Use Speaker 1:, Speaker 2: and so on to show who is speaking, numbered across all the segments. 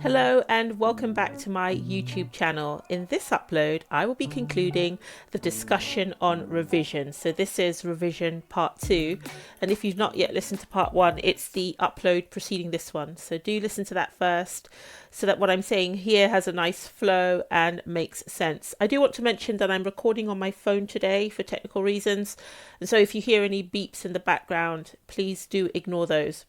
Speaker 1: Hello and welcome back to my YouTube channel. In this upload, I will be concluding the discussion on revision. So this is revision part 2. And if you've not yet listened to part 1, it's the upload preceding this one. So do listen to that first so that what I'm saying here has a nice flow and makes sense. I do want to mention that I'm recording on my phone today for technical reasons. And so if you hear any beeps in the background, please do ignore those.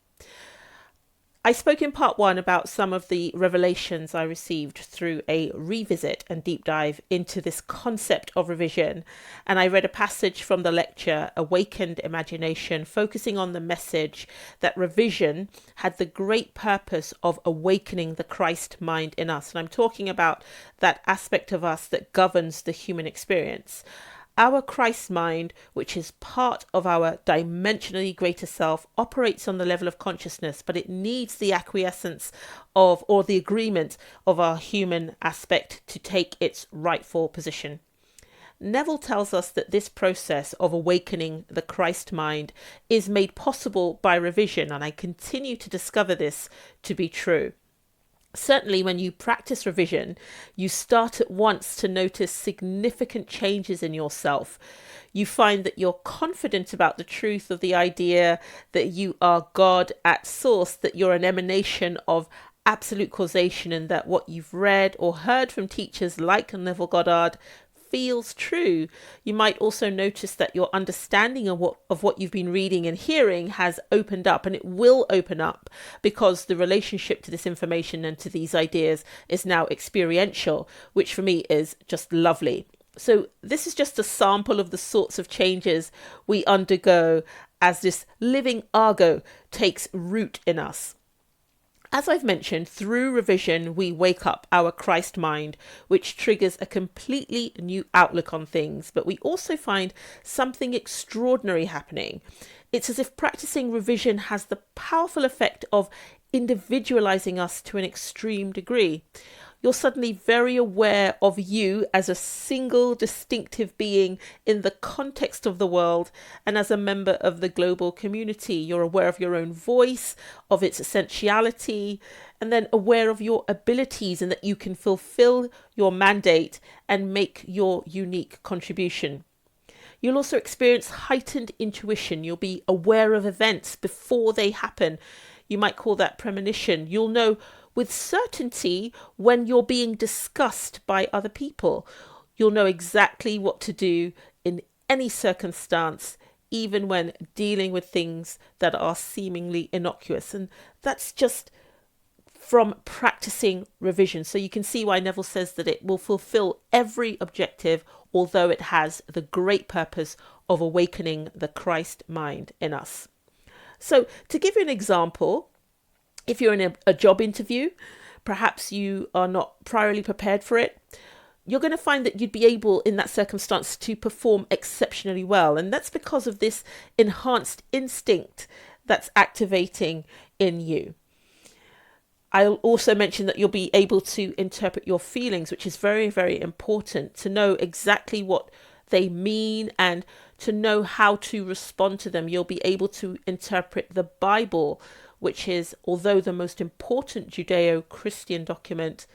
Speaker 1: I spoke in part 1 about some of the revelations I received through a revisit and deep dive into this concept of revision. And I read a passage from the lecture, Awakened Imagination, focusing on the message that revision had the great purpose of awakening the Christ mind in us. And I'm talking about that aspect of us that governs the human experience. Our Christ mind, which is part of our dimensionally greater self, operates on the level of consciousness, but it needs the acquiescence of, or the agreement of, our human aspect to take its rightful position. Neville tells us that this process of awakening the Christ mind is made possible by revision, and I continue to discover this to be true. Certainly, when you practice revision, you start at once to notice significant changes in yourself. You find that you're confident about the truth of the idea that you are God at source, that you're an emanation of absolute causation, and that what you've read or heard from teachers like Neville Goddard feels true. You might also notice that your understanding of what you've been reading and hearing has opened up, and it will open up because the relationship to this information and to these ideas is now experiential, which for me is just lovely. So this is just a sample of the sorts of changes we undergo as this living Argo takes root in us. As I've mentioned, through revision, we wake up our Christ mind, which triggers a completely new outlook on things. But we also find something extraordinary happening. It's as if practicing revision has the powerful effect of individualizing us to an extreme degree. You're suddenly very aware of you as a single distinctive being in the context of the world and as a member of the global community. You're aware of your own voice, of its essentiality, and then aware of your abilities and that you can fulfill your mandate and make your unique contribution. You'll also experience heightened intuition. You'll be aware of events before they happen. You might call that premonition. You'll know with certainty when you're being discussed by other people. You'll know exactly what to do in any circumstance, even when dealing with things that are seemingly innocuous. And that's just from practicing revision. So you can see why Neville says that it will fulfill every objective, although it has the great purpose of awakening the Christ mind in us. So to give you an example, if you're in a job interview, perhaps you are not priorly prepared for it, you're going to find that you'd be able in that circumstance to perform exceptionally well. And that's because of this enhanced instinct that's activating in you. I'll also mention that you'll be able to interpret your feelings, which is very, very important, to know exactly what they mean and to know how to respond to them. You'll be able to interpret the Bible, which is, although the most important Judeo-Christian document,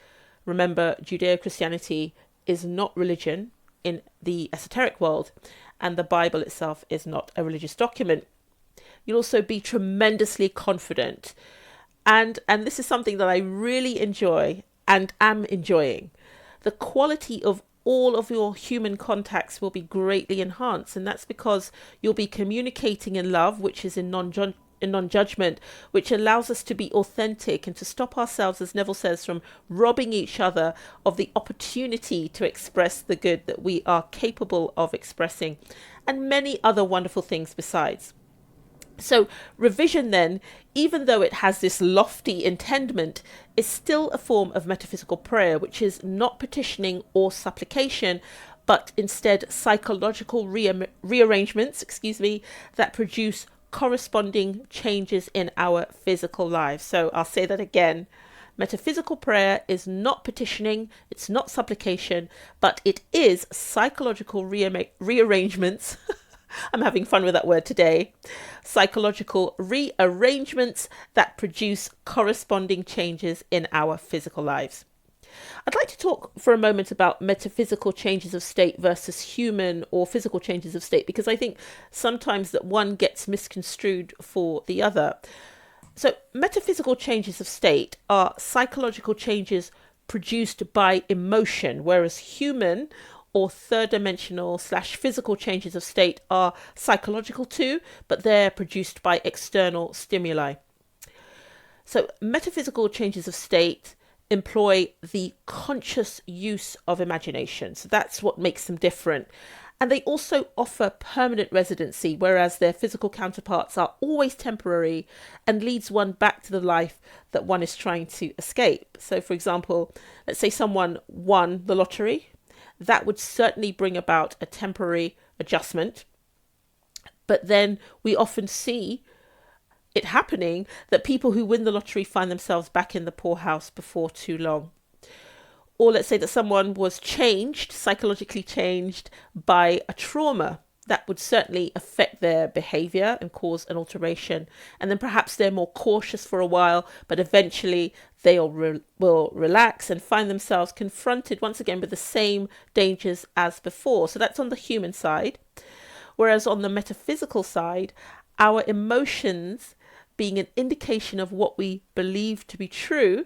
Speaker 1: remember, Judeo-Christianity is not religion in the esoteric world, and the Bible itself is not a religious document. You'll also be tremendously confident. And this is something that I really enjoy and am enjoying. The quality of all of your human contacts will be greatly enhanced, and that's because you'll be communicating in love, which is in non-judgment, which allows us to be authentic and to stop ourselves, as Neville says, from robbing each other of the opportunity to express the good that we are capable of expressing, and many other wonderful things besides. So revision then, even though it has this lofty intendment, is still a form of metaphysical prayer, which is not petitioning or supplication, but instead psychological rearrangements, that produce corresponding changes in our physical lives. So I'll say that again. Metaphysical prayer is not petitioning, it's not supplication, but it is psychological rearrangements I'm having fun with that word today. Psychological rearrangements that produce corresponding changes in our physical lives. I'd like to talk for a moment about metaphysical changes of state versus human or physical changes of state, because I think sometimes that one gets misconstrued for the other. So metaphysical changes of state are psychological changes produced by emotion, whereas human or third dimensional / physical changes of state are psychological too, but they're produced by external stimuli. So metaphysical changes of state employ the conscious use of imagination. So that's what makes them different. And they also offer permanent residency, whereas their physical counterparts are always temporary and leads one back to the life that one is trying to escape. So, for example, let's say someone won the lottery. That would certainly bring about a temporary adjustment. But then we often see it happening that people who win the lottery find themselves back in the poorhouse before too long. Or let's say that someone was changed, psychologically changed by a trauma. That would certainly affect their behavior and cause an alteration. And then perhaps they're more cautious for a while, but eventually they will relax and find themselves confronted once again with the same dangers as before. So that's on the human side. Whereas on the metaphysical side, our emotions, being an indication of what we believe to be true,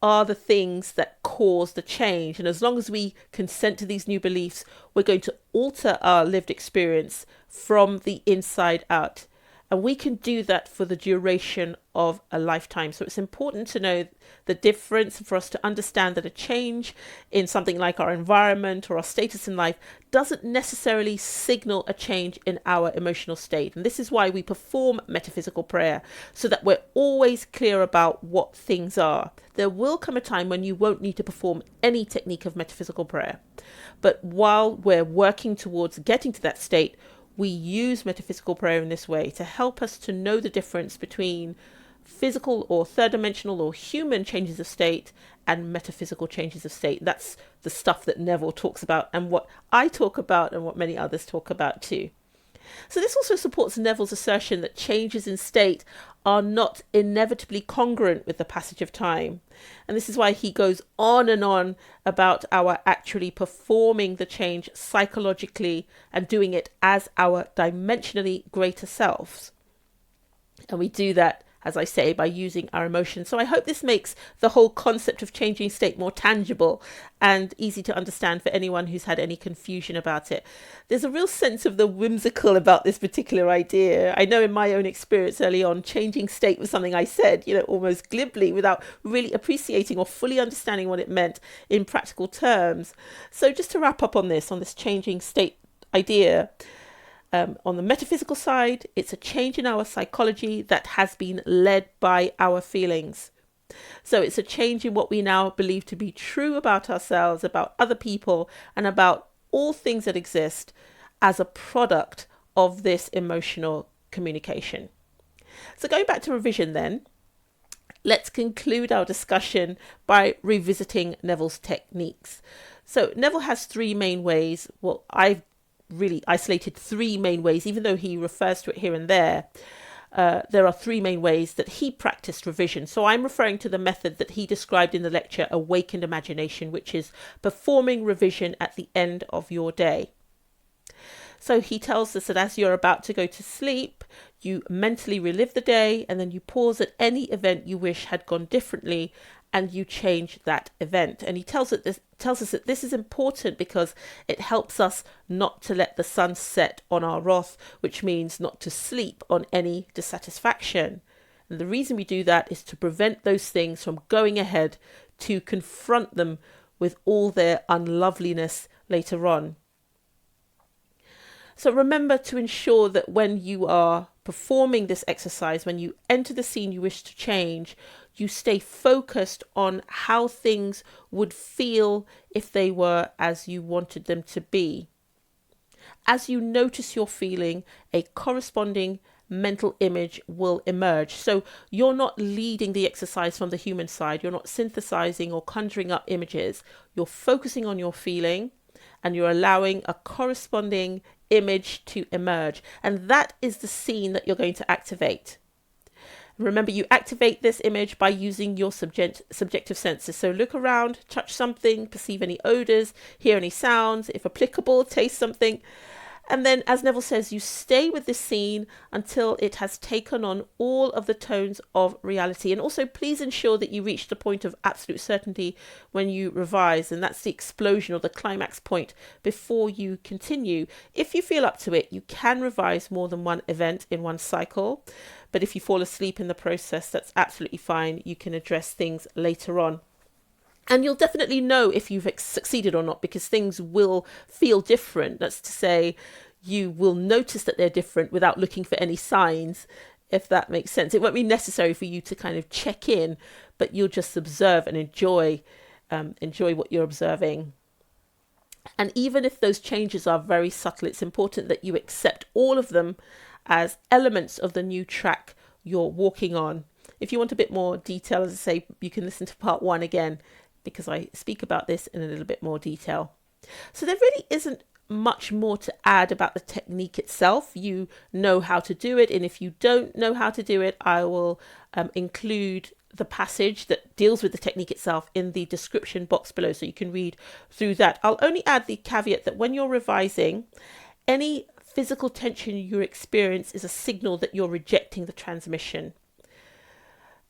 Speaker 1: are the things that cause the change. And as long as we consent to these new beliefs, we're going to alter our lived experience from the inside out. And we can do that for the duration of a lifetime. So it's important to know the difference, for us to understand that a change in something like our environment or our status in life doesn't necessarily signal a change in our emotional state. And this is why we perform metaphysical prayer, so that we're always clear about what things are. There will come a time when you won't need to perform any technique of metaphysical prayer. But while we're working towards getting to that state, we use metaphysical prayer in this way to help us to know the difference between physical or third dimensional or human changes of state and metaphysical changes of state. That's the stuff that Neville talks about, and what I talk about, and what many others talk about too. So this also supports Neville's assertion that changes in state are not inevitably congruent with the passage of time. And this is why he goes on and on about our actually performing the change psychologically and doing it as our dimensionally greater selves. And we do that, as I say, by using our emotions. So I hope this makes the whole concept of changing state more tangible and easy to understand for anyone who's had any confusion about it. There's a real sense of the whimsical about this particular idea. I know in my own experience early on, changing state was something I said, almost glibly, without really appreciating or fully understanding what it meant in practical terms. So just to wrap up on this changing state idea, on the metaphysical side, it's a change in our psychology that has been led by our feelings. So it's a change in what we now believe to be true about ourselves, about other people, and about all things that exist as a product of this emotional communication. So going back to revision then, let's conclude our discussion by revisiting Neville's techniques. So Neville has three main ways. Well, I've really isolated three main ways, even though he refers to it here and there. There are three main ways that he practiced revision. So I'm referring to the method that he described in the lecture, Awakened Imagination, which is performing revision at the end of your day. So he tells us that as you're about to go to sleep, you mentally relive the day, and then you pause at any event you wish had gone differently, and you change that event. And he tells us that this is important because it helps us not to let the sun set on our wrath, which means not to sleep on any dissatisfaction. And the reason we do that is to prevent those things from going ahead, to confront them with all their unloveliness later on. So remember to ensure that when you are performing this exercise, when you enter the scene you wish to change, you stay focused on how things would feel if they were as you wanted them to be. As you notice your feeling, a corresponding mental image will emerge. So you're not leading the exercise from the human side. You're not synthesizing or conjuring up images. You're focusing on your feeling, and you're allowing a corresponding image to emerge. And that is the scene that you're going to activate. Remember, you activate this image by using your subjective senses. So look around, touch something, perceive any odors, hear any sounds, if applicable, taste something. And then, as Neville says, you stay with this scene until it has taken on all of the tones of reality. And also, please ensure that you reach the point of absolute certainty when you revise. And that's the explosion or the climax point before you continue. If you feel up to it, you can revise more than one event in one cycle. But if you fall asleep in the process, that's absolutely fine. You can address things later on. And you'll definitely know if you've succeeded or not, because things will feel different. That's to say, you will notice that they're different without looking for any signs, if that makes sense. It won't be necessary for you to kind of check in, but you'll just observe and enjoy what you're observing. And even if those changes are very subtle, it's important that you accept all of them as elements of the new track you're walking on. If you want a bit more detail, as I say, you can listen to part 1 again, because I speak about this in a little bit more detail. So there really isn't much more to add about the technique itself. You know how to do it, and if you don't know how to do it, I will include the passage that deals with the technique itself in the description box below, so you can read through that. I'll only add the caveat that when you're revising, any physical tension you experience is a signal that you're rejecting the transmission.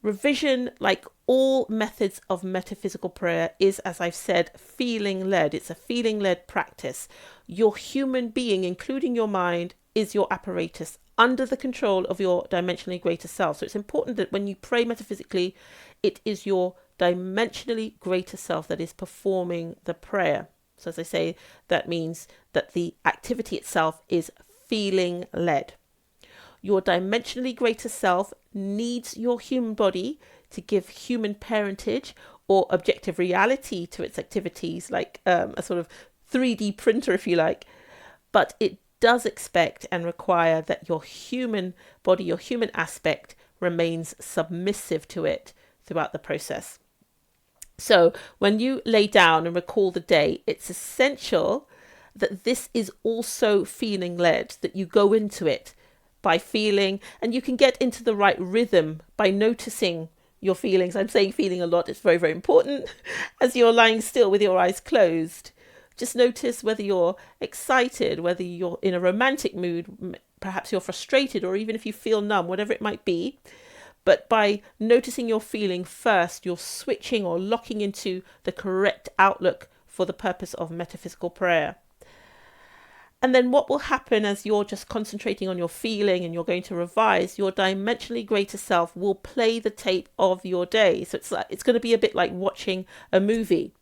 Speaker 1: Revision, like all methods of metaphysical prayer, is, as I've said, feeling-led. It's a feeling-led practice. Your human being, including your mind, is your apparatus under the control of your dimensionally greater self. So it's important that when you pray metaphysically, it is your dimensionally greater self that is performing the prayer. So as I say, that means that the activity itself is feeling-led. Your dimensionally greater self needs your human body to give human parentage or objective reality to its activities, like a sort of 3D printer, if you like. But it does expect and require that your human body, your human aspect, remains submissive to it throughout the process. So when you lay down and recall the day, it's essential that this is also feeling-led, that you go into it by feeling, and you can get into the right rhythm by noticing your feelings. I'm saying feeling a lot. It's very, very important. As you're lying still with your eyes closed, just notice whether you're excited, whether you're in a romantic mood, perhaps you're frustrated, or even if you feel numb, whatever it might be. But by noticing your feeling first, you're switching or locking into the correct outlook for the purpose of metaphysical prayer. And then what will happen as you're just concentrating on your feeling and you're going to revise, your dimensionally greater self will play the tape of your day. So it's going to be a bit like watching a movie.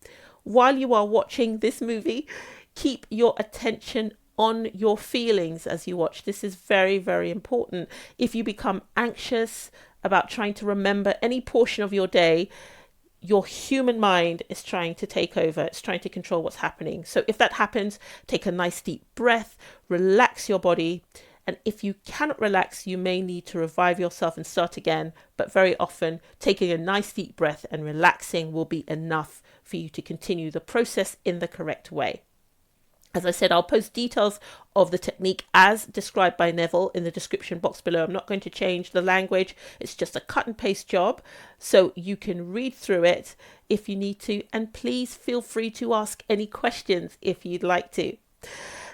Speaker 1: While you are watching this movie, keep your attention on your feelings as you watch. This is very, very important. If you become anxious about trying to remember any portion of your day, your human mind is trying to take over. It's trying to control what's happening. So if that happens, take a nice deep breath, relax your body. And if you cannot relax, you may need to revive yourself and start again. But very often, taking a nice deep breath and relaxing will be enough for you to continue the process in the correct way. As I said, I'll post details of the technique as described by Neville in the description box below. I'm not going to change the language. It's just a cut and paste job. So you can read through it if you need to. And please feel free to ask any questions if you'd like to.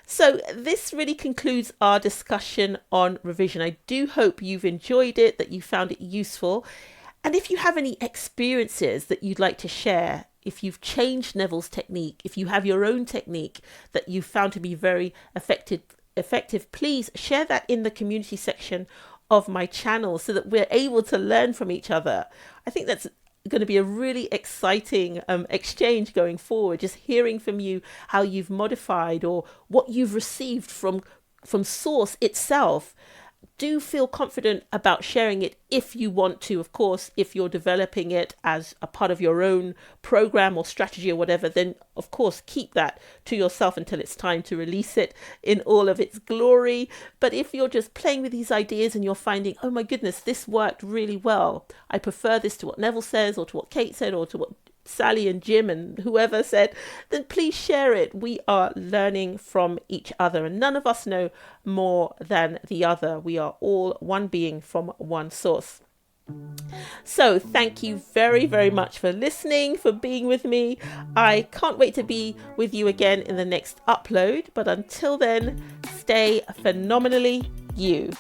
Speaker 1: So this really concludes our discussion on revision. I do hope you've enjoyed it, that you found it useful. And if you have any experiences that you'd like to share, if you've changed Neville's technique, if you have your own technique that you found to be very effective, please share that in the community section of my channel so that we're able to learn from each other. I think that's going to be a really exciting exchange going forward, just hearing from you how you've modified or what you've received from source itself. Do feel confident about sharing it if you want to. Of course, if you're developing it as a part of your own program or strategy or whatever, then of course keep that to yourself until it's time to release it in all of its glory. But if you're just playing with these ideas and you're finding, oh my goodness, this worked really well, I prefer this to what Neville says or to what Kate said or to what Sally and Jim and whoever said, then please share it. We are learning from each other, and none of us know more than the other. We are all one being from one source. So thank you very, very much for listening, for being with me. I can't wait to be with you again in the next upload. But until then, stay phenomenally you.